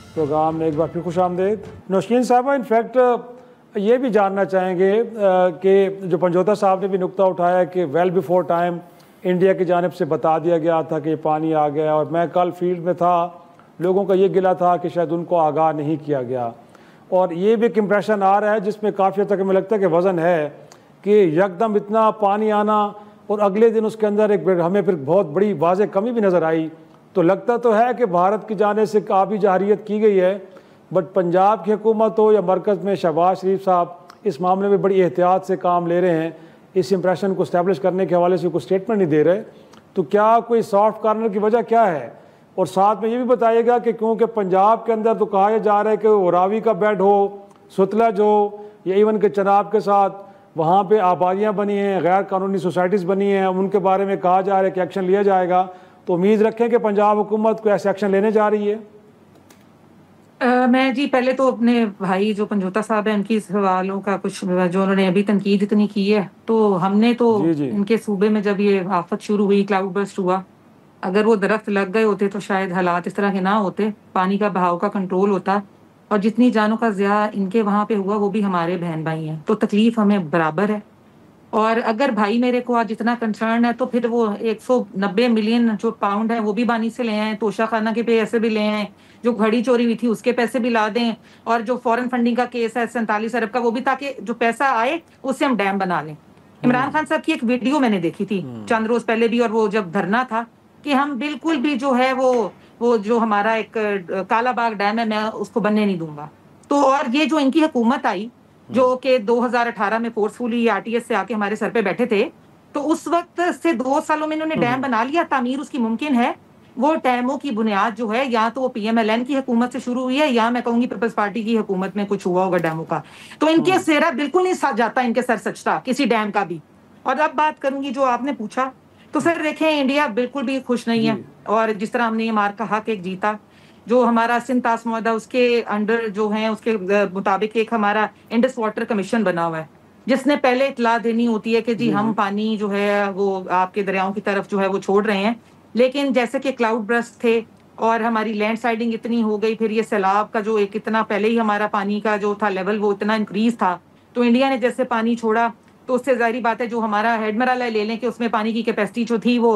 Programme में एक बार फिर खुशामदीद। नौशीन साहबा, इनफैक्ट ये भी जानना चाहेंगे कि जो पंजोता साहब ने भी नुक्ता उठाया कि वेल बिफोर टाइम इंडिया की जानिब से बता दिया गया था कि पानी आ गया, और मैं कल फील्ड में था, लोगों का ये गिला था कि शायद उनको आगाह नहीं किया गया। और ये भी एक इम्प्रेशन आ रहा है जिसमें काफ़ी हद तक हमें लगता है कि वज़न है कि यकदम इतना पानी आना और अगले दिन उसके अंदर एक हमें फिर बहुत बड़ी वाज़ेह कमी भी नज़र आई। तो लगता तो है कि भारत की जाने से काफ़ी जारियत की गई है, बट पंजाब की हुकूमत हो या मरकज़ में शहबाज शरीफ साहब इस मामले में बड़ी एहतियात से काम ले रहे हैं, इस इंप्रेशन को इस्टेब्लिश करने के हवाले से कोई स्टेटमेंट नहीं दे रहे। तो क्या कोई सॉफ्ट कॉर्नर की वजह क्या है? और साथ में ये भी बताइएगा कि क्योंकि पंजाब के अंदर तो कहा जा रहा है कि वो रावी का बेड हो, सुतलज हो, या इवन के चनाब के साथ वहाँ पे आबादियाँ बनी हैं, गैर कानूनी सोसाइटीज़ बनी हैं, उनके बारे में कहा जा रहा है कि एक्शन लिया जाएगा। तो उम्मीद रखें कि पंजाब हुकूमत को ऐसे एक्शन लेने जा रही है। मैं जी पहले तो अपने भाई जो पंजोता साहब हैं उनकी सवालों का कुछ जो उन्होंने अभी तनकीद इतनी की है, तो हमने तो जी जी इनके सूबे में जब ये आफत शुरू हुई, क्लाउड बर्स्ट हुआ, अगर वो दरख्त लग गए होते तो शायद हालात इस तरह के ना होते, पानी का बहाव का कंट्रोल होता, और जितनी जानों का ज़िया इनके वहां पे हुआ वो भी हमारे बहन भाई हैं, तो तकलीफ हमें बराबर है। और अगर भाई मेरे को आज इतना कंसर्न है तो फिर वो 190 मिलियन जो पाउंड है वो भी बानी से ले आए, तोशा खाना के पैसे भी ले आए, जो घड़ी चोरी हुई थी उसके पैसे भी ला दें, और जो फॉरेन फंडिंग का केस है 47 अरब का वो भी, ताकि जो पैसा आए उससे हम डैम बना लें। इमरान खान साहब की एक वीडियो मैंने देखी थी चंद रोज पहले भी, और वो जब धरना था कि हम बिल्कुल भी जो है वो जो हमारा एक काला बाग डैम है मैं उसको बनने नहीं दूंगा। तो और ये जो इनकी हुकूमत आई जो कि 2018 में फोर्सफुली आरटीएस से आके हमारे सर पे बैठे थे, तो उस वक्त से 2 सालों में इन्होंने डैम बना लिया, तामीर उसकी मुमकिन है। वो डैमों की बुनियाद जो है या तो वो पीएमएलएन की हुकूमत से शुरू हुई है या मैं कहूंगी पीपल्स पार्टी की हुकूमत में कुछ हुआ होगा डैमों का। तो इनके सेहरा बिल्कुल नहीं साथ जाता, इनके सर सचता किसी डैम का भी। और अब बात करूंगी जो आपने पूछा, तो सर देखें इंडिया बिल्कुल भी खुश नहीं है, और जिस तरह हमने ये मार का हक एक जीता, जो हमारा सिंध तास मुआहदा उसके अंडर जो है उसके मुताबिक एक हमारा इंडस वाटर कमीशन बना हुआ है, जिसने पहले इतला देनी होती है कि जी हम पानी जो है वो आपके दरियाओं की तरफ जो है वो छोड़ रहे हैं, लेकिन जैसे कि क्लाउड बर्स्ट थे और हमारी लैंडस्लाइडिंग इतनी हो गई, फिर ये सैलाब का जो एक इतना पहले ही हमारा पानी का जो था लेवल वो इतना इंक्रीज था, तो इंडिया ने जैसे पानी छोड़ा तो उससे जाहिर बात है जो हमारा हेडमराला ले लें कि उसमें पानी की कैपेसिटी जो थी वो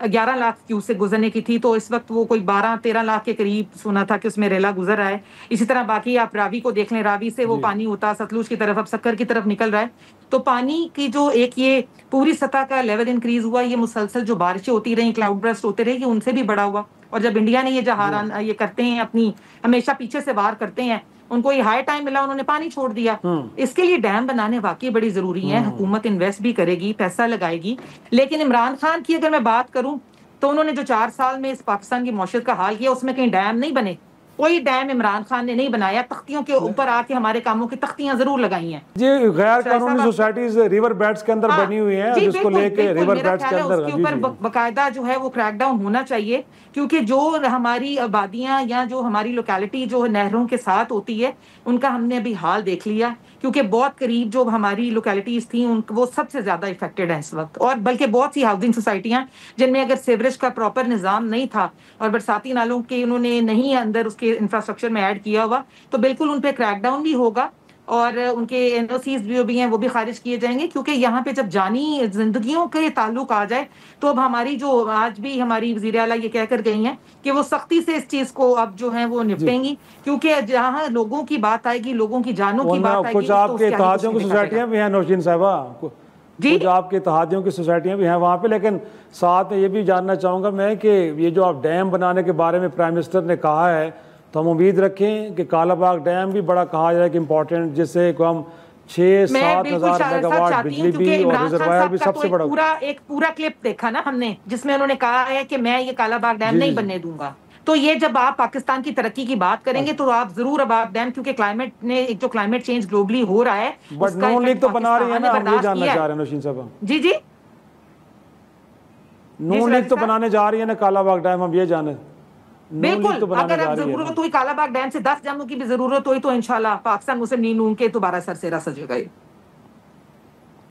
11 लाख क्यूसेक से गुजरने की थी, तो इस वक्त वो कोई 12-13 लाख के करीब सुना था कि उसमें रेला गुजर रहा है। इसी तरह बाकी आप रावी को देख लें, रावी से वो पानी होता सतलुज की तरफ अब सक्कर की तरफ निकल रहा है। तो पानी की जो एक ये पूरी सतह का लेवल इंक्रीज हुआ, ये मुसलसल जो बारिशें होती रही, क्लाउड बर्स्ट होते रहे, ये उनसे भी बड़ा हुआ। और जब इंडिया ने ये जहारान ये करते हैं अपनी हमेशा पीछे से वार करते हैं, उनको ये हाई टाइम मिला, उन्होंने पानी छोड़ दिया। इसके लिए डैम बनाने वाकई बड़ी जरूरी है, हुकूमत इन्वेस्ट भी करेगी, पैसा लगाएगी। लेकिन इमरान खान की अगर मैं बात करूं तो उन्होंने जो 4 साल में इस पाकिस्तान की मौशत का हाल किया उसमें कहीं डैम नहीं बने, कोई डैम इमरान खान ने नहीं बनाया, तख्तियों के ऊपर आके हमारे कामों की तख्तियां जरूर लगाई हैं। जी, गैर कानूनी सोसाइटीज रिवर बेड्स के अंदर बनी हुई हैं, जिसको लेके रिवर बेड्स के अंदर उसके ऊपर बकायदा जो है वो क्रैकडाउन होना चाहिए, क्योंकि जो हमारी आबादियां या जो हमारी लोकेलिटी जो नहरों के साथ होती है उनका हमने अभी हाल देख लिया, क्योंकि बहुत करीब जो हमारी लोकेलिटीज थी उन वो सबसे ज्यादा इफेक्टेड है इस वक्त। और बल्कि बहुत सी हाउसिंग सोसाइटियां जिनमें अगर सीवरेज का प्रॉपर निजाम नहीं था और बरसाती नालों के उन्होंने नहीं अंदर उसके इंफ्रास्ट्रक्चर में ऐड किया हुआ, तो बिल्कुल उन पे क्रैकडाउन भी होगा और उनके एनओसीज जो भी हैं वो भी खारिज किए जाएंगे, क्योंकि यहाँ पे जब जानी जिंदगियों के ताल्लुक आ जाए तो अब हमारी जो आज भी हमारी वज़ीर आला ये कहकर गई हैं कि वो सख्ती से इस चीज को अब जो है वो निपटेंगी, क्योंकि जहाँ लोगों की बात आएगी, लोगों की जानों की बात आएगी, कुछ आपके इत्तेहादियों की सोसाइटियां भी हैं नौशीन साहिबा, कुछ आपके इत्तेहादियों की सोसाइटियां भी हैं वहाँ पे। लेकिन साथ में ये भी जानना चाहूँगा मैं कि ये जो आप डैम बनाने के बारे में प्राइम मिनिस्टर ने कहा है, तो हम उम्मीद रखें कि कालाबाग डैम भी बड़ा कहा जाए कि इम्पोर्टेंट, जिससे हम 6-7 हज़ार मेगावाट बिजली भी और रिजर्वायर भी सबसे बड़ा। एक पूरा क्लिप देखा ना हमने जिसमें उन्होंने कहा है कि मैं ये कालाबाग डैम नहीं बनने दूंगा। तो ये जब आप पाकिस्तान की तरक्की की बात करेंगे तो आप जरूर अब आप डैम, क्योंकि क्लाइमेट ने एक जो क्लाइमेट चेंज ग्लोबली हो रहा है, बट नून लीग तो बना रही है ना, हम ये जानना चाह रहे हैं नौशीन साहब। जी जी, नून लीग तो बनाने जा रही है ना कालाबाग डैम, हम ये जाने। बिल्कुल, तो अगर अब जरूरत हुई कालाबाग डैम से 10 डैमों की भी जरूरत हुई तो इंशाल्लाह पाकिस्तान मुस्लिम लीग नून के दोबारा सरसेरा सजेगा।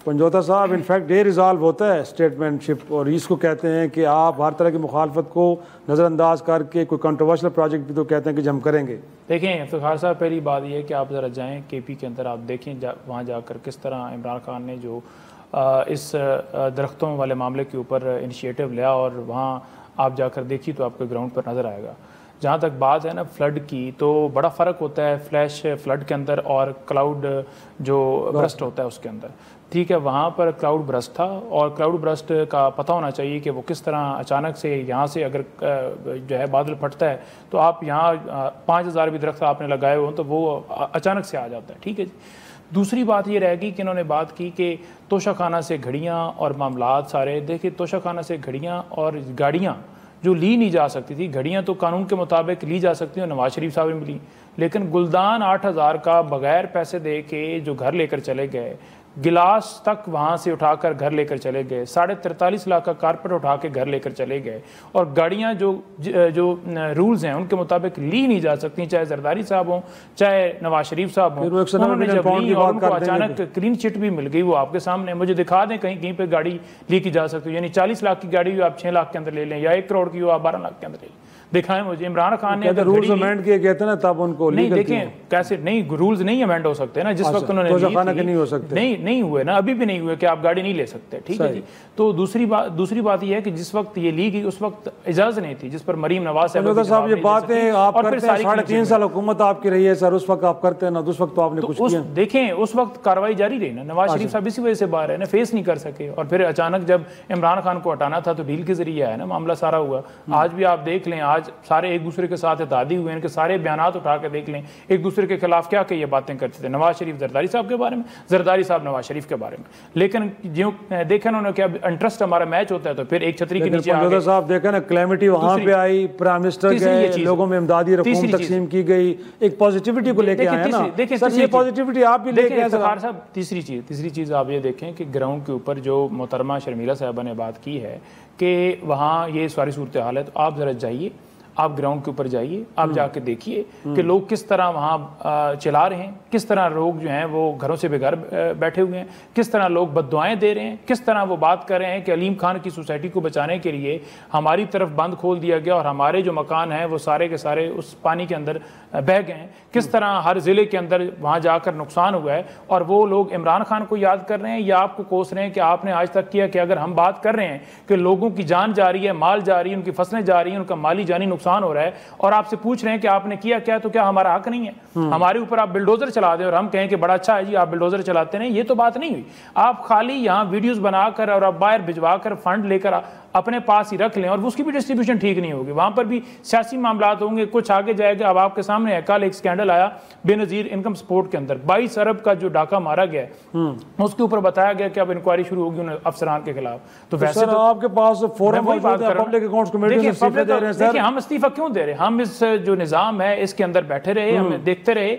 पंजोता साहब, इनफैक्ट ये रिजॉल्व होता है स्टेटमेंटशिप, और इसको कहते हैं कि आप हर तरह की मुखालफत को नज़रअंदाज करके कोई कंट्रोवर्शियल प्रोजेक्ट भी तो कहते हैं कि हम करेंगे। देखें इफ्तिखार साहब, पहली बात यह है कि आप ज़रा जाएँ KP के अंदर, आप देखें वहाँ जाकर किस तरह इमरान खान ने जो इस दरख्तों वाले मामले के ऊपर इनिशिएटिव लिया, और वहाँ आप जाकर देखिए तो आपको ग्राउंड पर नज़र आएगा। जहाँ तक बात है ना फ्लड की, तो बड़ा फ़र्क होता है फ्लैश फ्लड के अंदर और क्लाउड जो ब्रस्ट होता है उसके अंदर। ठीक है, वहाँ पर क्लाउड ब्रस्ट था, और क्लाउड ब्रस्ट का पता होना चाहिए कि वो किस तरह अचानक से यहाँ से अगर जो है बादल फटता है तो आप यहाँ 5000 भी दरख्त आपने लगाए हो तो वो अचानक से आ जाता है। ठीक है जी। दूसरी बात ये रहेगी कि इन्होंने बात की कि तोशाखाना से घड़ियाँ और मामलात सारे, देखिए तोशाखाना से घड़ियाँ और गाड़ियाँ जो ली नहीं जा सकती थी, घड़ियाँ तो कानून के मुताबिक ली जा सकती हैं, नवाज शरीफ साहब ने मिली, लेकिन गुलदान 8000 का बगैर पैसे दे के जो घर लेकर चले गए, गिलास तक वहाँ से उठाकर घर लेकर चले गए, 43.5 लाख का कारपेट उठा के घर लेकर चले गए, और गाड़ियाँ जो रूल्स हैं उनके मुताबिक ली नहीं जा सकती, चाहे जरदारी साहब हों चाहे नवाज शरीफ साहब हों। उन्होंने जब ली और उनको अचानक क्लीन चिट भी मिल गई, वो आपके सामने, मुझे दिखा दें कहीं कहीं पे गाड़ी ली की जा सकती है, यानी 40 लाख की गाड़ी आप 6 लाख के अंदर ले लें, या 1 करोड़ की हो आप 12 लाख के अंदर ले लें, दिखाएं मुझे। इमरान खान ने रूल्स अमेंड किए कहते हैं ना, तब उनको नहीं, देखें कैसे नहीं, रूल्स नहीं अमेंड हो सकते ना जिस वक्त उन्होंने नहीं हो सकते, नहीं हुए ना, अभी भी नहीं हुए कि आप गाड़ी नहीं ले सकते। ठीक है जी। तो दूसरी बात ये है कि जिस वक्त ये ली गई उस वक्त इजाजत नहीं थी, जिस पर मरीम नवाज साहब ये बातें आप करते हैं, 3.5 साल हुकूमत आपकी रही है सर, उस वक्त आप करते हैं ना, उस वक्त तो आपने कुछ किया। देखें उस वक्त कार्रवाई जारी रही ना, नवाज शरीफ साहब इसी वजह से बाहर है ना, फेस नहीं कर सके, और फिर अचानक जब इमरान खान को हटाना था तो डील के जरिए आया ना, मामला सारा हुआ। आज भी आप देख लें, आज सारे एक दूसरे के साथ इत्तेहादी हुए, इनके सारे बयानात उठा कर देख लें, एक दूसरे के खिलाफ क्या क्या बातें करते थे, नवाज शरीफ जरदारी साहब के बारे में, जरदारी साहब नवाज शरीफ के बारे में। लेकिन जो देखा उन्होंने क्या इंटरेस्ट हमारा मैच होता है, तो फिर एक छतरी के नीचे साहब देखा ना, क्लैमिटी वहां पे आई, प्राइम मिनिस्टर गए, लोगों में इमदादी रकूम तकसीम की गई, एक पॉजिटिविटी को लेके आए ना। देखिए सर, ये पॉजिटिविटी आप भी लेके आए साहब। तीसरी चीज आप ये देखें कि ग्राउंड के ऊपर जो मोहतरमा शर्मिला साहबा ने बात की है कि वहाँ ये सारी सूरत हाल है, तो आप जरा जाइए, आप ग्राउंड के ऊपर जाइए, आप जाके देखिए कि लोग किस तरह वहाँ चला रहे हैं, किस तरह लोग जो हैं वो घरों से बेघर बैठे हुए हैं, किस तरह लोग बद्दुआएं दे रहे हैं, किस तरह वो बात कर रहे हैं कि अलीम खान की सोसाइटी को बचाने के लिए हमारी तरफ बंद खोल दिया गया और हमारे जो मकान हैं वो सारे के सारे उस पानी के अंदर बह गए हैं, किस तरह हर ज़िले के अंदर वहाँ जाकर नुकसान हुआ है, और वो लोग इमरान खान को याद कर रहे हैं या आपको कोस रहे हैं कि आपने आज तक किया कि अगर हम बात कर रहे हैं कि लोगों की जान जा रही है, माल जा रही है, उनकी फसलें जा रही हैं, उनका माली जानी नुकसान हो रहा है, और आपसे पूछ रहे हैं कि आपने किया क्या, तो क्या हमारा हक नहीं है? हमारे ऊपर आप बिल्डोजर चला दें और हम कहें कि बड़ा अच्छा है जी आप बिल्डोजर चलाते हैं, ये तो बात नहीं हुई। आप खाली यहाँ वीडियोस बनाकर और आप बाहर भिजवा कर फंड लेकर अपने पास ही रख लें, और उसकी भी डिस्ट्रीब्यूशन ठीक नहीं होगी, वहां पर भी सियासी मामलात होंगे, कुछ आगे जाएगा। अब आपके सामने है, कल एक स्कैंडल आया बेनजीर इनकम सपोर्ट के अंदर 22 अरब का जो डाका मारा गया है, उसके ऊपर बताया गया कि अब इंक्वायरी शुरू होगी उन अफसरान के खिलाफ। तो वैसे तो आपके पास पब्लिक अकाउंट्स कमेटी देखिए, हम इस्तीफा क्यों दे रहे हैं? हम इस जो निजाम है इसके अंदर बैठे रहे, हम देखते रहे,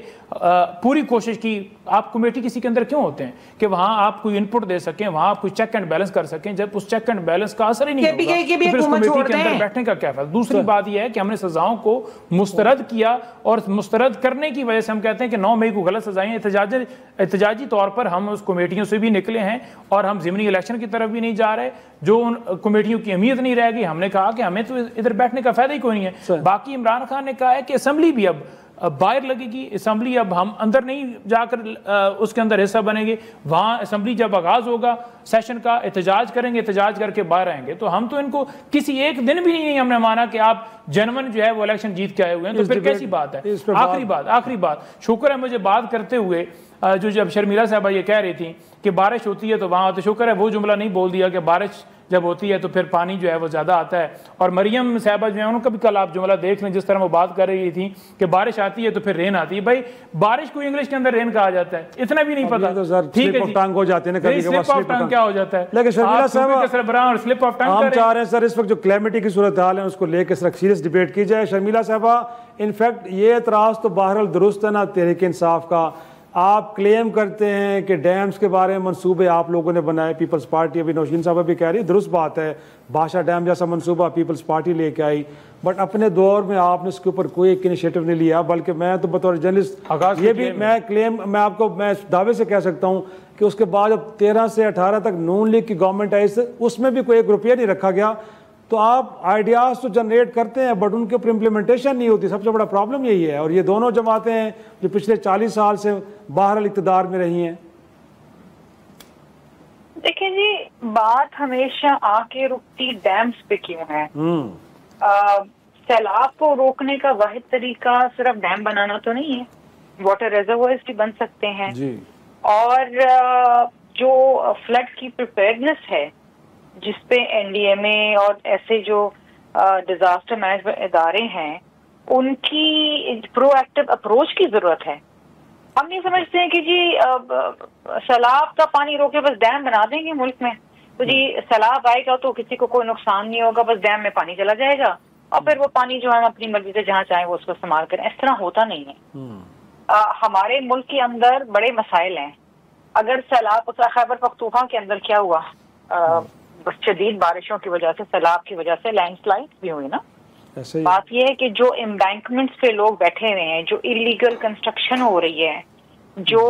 पूरी कोशिश की। आप कमेटी किसी के अंदर क्यों होते हैं कि वहां आप कोई इनपुट दे सकें, वहां आप कोई चेक एंड बैलेंस कर सकें। जब उस चेक एंड बैलेंस का असर ही नहीं होगा तो फिर उस कमेटी के अंदर बैठने का क्या फायदा? दूसरी बात यह है कि हमने सजाओं को मुस्तरद किया, और मुस्तरद करने की वजह से हम कहते हैं कि 9 मई को गलत सजाएं, एहतजाजी तौर पर हम उस कमेटियों से भी निकले हैं, और हम ज़िमनी इलेक्शन की तरफ भी नहीं जा रहे। जो उन कमेटियों की अहमियत नहीं रहेगी, हमने कहा कि हमें तो इधर बैठने का फायदा ही कोई नहीं है। बाकी इमरान खान ने कहा है कि असेंबली भी अब बाहर लगेगी, असेंबली अब हम अंदर नहीं जाकर उसके अंदर हिस्सा बनेंगे, वहाँ असेंबली जब आगाज होगा सेशन का, एहतजाज करेंगे, एहतजाज करके बाहर आएंगे। तो हम तो इनको किसी एक दिन भी नहीं हमने माना कि आप जनवन जो है वो इलेक्शन जीत के आए हुए हैं, तो फिर कैसी बात है? आखिरी बात शुक्र है मुझे बात करते हुए जो जब शर्मिला साहबा ये कह रही थी कि बारिश होती है तो वहाँ, तो शुक्र है वो जुमला नहीं बोल दिया कि बारिश जब होती है तो फिर पानी जो है वो ज़्यादा आता है। और मरियम साहबा जो है उनका भी कल आप जुमला देख लें, जिस तरह वो बात कर रही थी कि बारिश आती है तो फिर रेन आती है। भाई बारिश को इंग्लिश के अंदर रेन कहा जाता है, इतना भी नहीं पता। ठीक है, टांग हो जाते हैं, स्लिप ऑफ टंग क्या हो जाता है? लेकिन शर्मिला साहबा स्लिप ऑफ टंग हम चाह रहे हैं सर इस वक्त जो क्लैमिटी की सूरत हाल है उसको लेकर सीरियस डिबेट की जाए। शर्मिला साहबा, इनफैक्ट ये एतराज़ तो बहरहाल दुरुस्त है ना तहरीक इंसाफ का, आप क्लेम करते हैं कि डैम्स के बारे में मंसूबे आप लोगों ने बनाए, पीपल्स पार्टी, अभी नौशीन साहब भी कह रही है, दुरुस्त बात है, भाषा डैम जैसा मंसूबा पीपल्स पार्टी लेके आई, बट अपने दौर में आपने इसके ऊपर कोई एक इनिशिएटिव नहीं लिया। बल्कि मैं तो बतौर जर्नलिस्ट ये भी मैं दावे से कह सकता हूँ कि उसके बाद जब 13 से 18 तक नून लीग की गवर्नमेंट आई, उसमें भी कोई 1 रुपया नहीं रखा गया। तो आप आइडियाज़ तो जनरेट करते हैं बट उनके ऊपर इम्प्लीमेंटेशन नहीं होती, सबसे बड़ा प्रॉब्लम यही है। और ये दोनों जमातें हैं जो पिछले 40 साल से बहरहाल इक़्तिदार में रही हैं। देखिए जी, बात हमेशा आके रुकती डैम्स पे क्यों है। सैलाब को रोकने का वाहिद तरीका सिर्फ डैम बनाना तो नहीं है, वाटर रिजर्वोयर्स भी बन सकते हैं जी। और जो फ्लड की प्रिपेयर्डनेस है जिसपे एनडीएमए और ऐसे जो डिजास्टर मैनेजमेंट इदारे हैं उनकी प्रोएक्टिव अप्रोच की जरूरत है। हम नहीं समझते हैं कि जी सैलाब का पानी रोके बस डैम बना देंगे मुल्क में, तो जी सैलाब आएगा तो किसी को कोई नुकसान नहीं होगा, बस डैम में पानी चला जाएगा और फिर वो पानी जो है अपनी मर्जी से जहाँ चाहे वो उसको इस्तेमाल करें। इस तरह होता नहीं है। हमारे मुल्क के अंदर बड़े मसाइल हैं। अगर सैलाब, खैबर पख्तूनख्वा के अंदर क्या हुआ, शदीद बारिशों की वजह से, सैलाब की वजह से लैंडस्लाइड भी हुई ना। बात यह है कि जो एम्बैंकमेंट्स पे लोग बैठे हुए हैं, जो इलीगल कंस्ट्रक्शन हो रही है, जो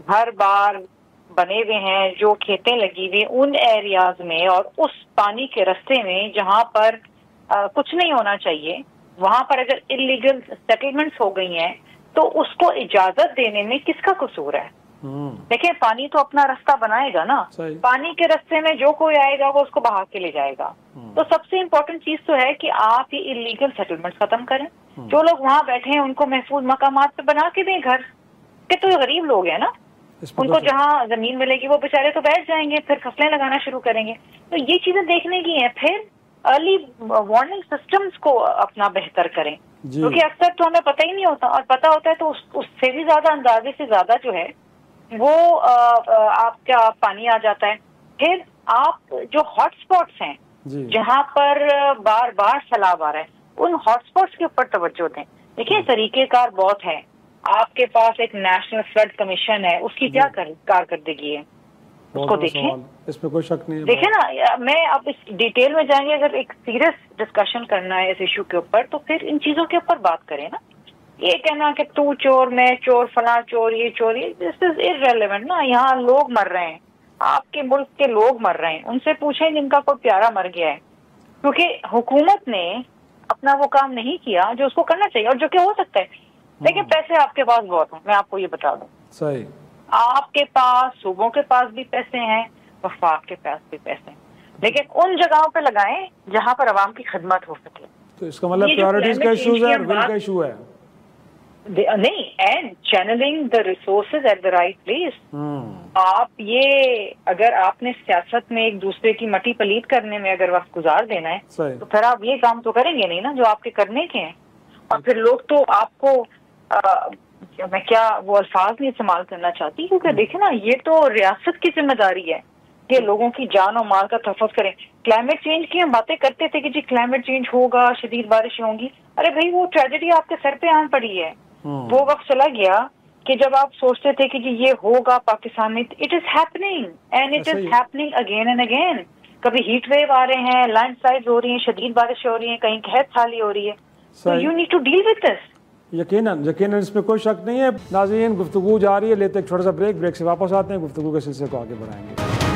हर बार बने हुए हैं, जो खेतें लगी हुई उन एरियाज में और उस पानी के रास्ते में जहां पर कुछ नहीं होना चाहिए, वहां पर अगर इलीगल सेटलमेंट्स हो गई हैं तो उसको इजाजत देने में किसका कसूर है। देखिए, पानी तो अपना रास्ता बनाएगा ना, पानी के रास्ते में जो कोई आएगा वो उसको बहा के ले जाएगा। तो सबसे इम्पोर्टेंट चीज तो है कि आप ये इलीगल सेटलमेंट्स खत्म करें। जो लोग वहां बैठे हैं उनको महफूज मकामात पे बना के दें घर के। तो गरीब लोग हैं ना, उनको जहाँ जमीन मिलेगी वो बेचारे तो बैठ जाएंगे, फिर फसलें लगाना शुरू करेंगे। तो ये चीजें देखने की हैं। फिर अर्ली वार्निंग सिस्टम्स को अपना बेहतर करें, क्योंकि अक्सर तो हमें पता ही नहीं होता, और पता होता है तो उससे भी ज्यादा, अंदाजे से ज्यादा जो है वो आपका पानी आ जाता है। फिर आप जो हॉटस्पॉट्स हैं जहाँ पर बार बार सैलाब आ रहा है, उन हॉटस्पॉट्स के ऊपर तवज्जो दें। देखिए, तरीकेकार बहुत है। आपके पास एक नेशनल फ्लड कमीशन है, उसकी क्या कारकर्दगी है, उसको देखें, इसमें कोई शक नहीं है। देखें ना, मैं अब इस डिटेल में जाएंगे। अगर एक सीरियस डिस्कशन करना है इस इशू के ऊपर तो फिर इन चीजों के ऊपर बात करें ना। ये कहना कि तू चोर, मैं चोर, फला चोर, ये चोर, ये दिस इज इररेलेवेंट ना। यहाँ लोग मर रहे हैं, आपके मुल्क के लोग मर रहे हैं, उनसे पूछें जिनका कोई प्यारा मर गया है, क्योंकि हुकूमत ने अपना वो काम नहीं किया जो उसको करना चाहिए और जो कि हो सकता है। देखिए, पैसे आपके पास बहुत हैं, मैं आपको ये बता दूं। सही, आपके पास, सूबों के पास भी पैसे हैं, वफाक के पास भी पैसे हैं, लेकिन उन जगहों पे लगाएं जहां पर आवाम की खिदमत हो सके। तो इसका मतलब प्रायोरिटीज का इशू है, विल का इशू है नहीं, and channelling the resources at the right place. आप ये, अगर आपने सियासत में एक दूसरे की मटी पलीत करने में अगर वक्त गुजार देना है तो फिर आप ये काम तो करेंगे नहीं ना जो आपके करने के हैं। और फिर लोग तो आपको मैं क्या वो अल्फाज नहीं इस्तेमाल करना चाहती, क्योंकि देखे ना, ये तो रियासत की जिम्मेदारी है कि लोगों की जान और माल का तहफ़्फ़ुज़ करें। क्लाइमेट चेंज की हम बातें करते थे कि जी क्लाइमेट चेंज होगा, शदीद बारिशें होंगी। अरे भाई, वो ट्रेजेडी आपके सर पे आन पड़ी है। वो वक्त चला गया कि जब आप सोचते थे कि जी ये होगा पाकिस्तान में। It is happening and it is happening again and again. कभी हीट वेव आ रहे हैं, लैंडस्लाइड्स हो रही हैं, शदीद बारिश हो रही है, कहीं कहत साली हो रही है। तो you need to deal with this. यकीनन इसमें कोई शक नहीं है। नाज़रीन, गुफ्तगू जारी है, लेते एक छोटा सा ब्रेक से वापस आते हैं, गुफ्तगू के सिलसिले को आगे बढ़ाएंगे।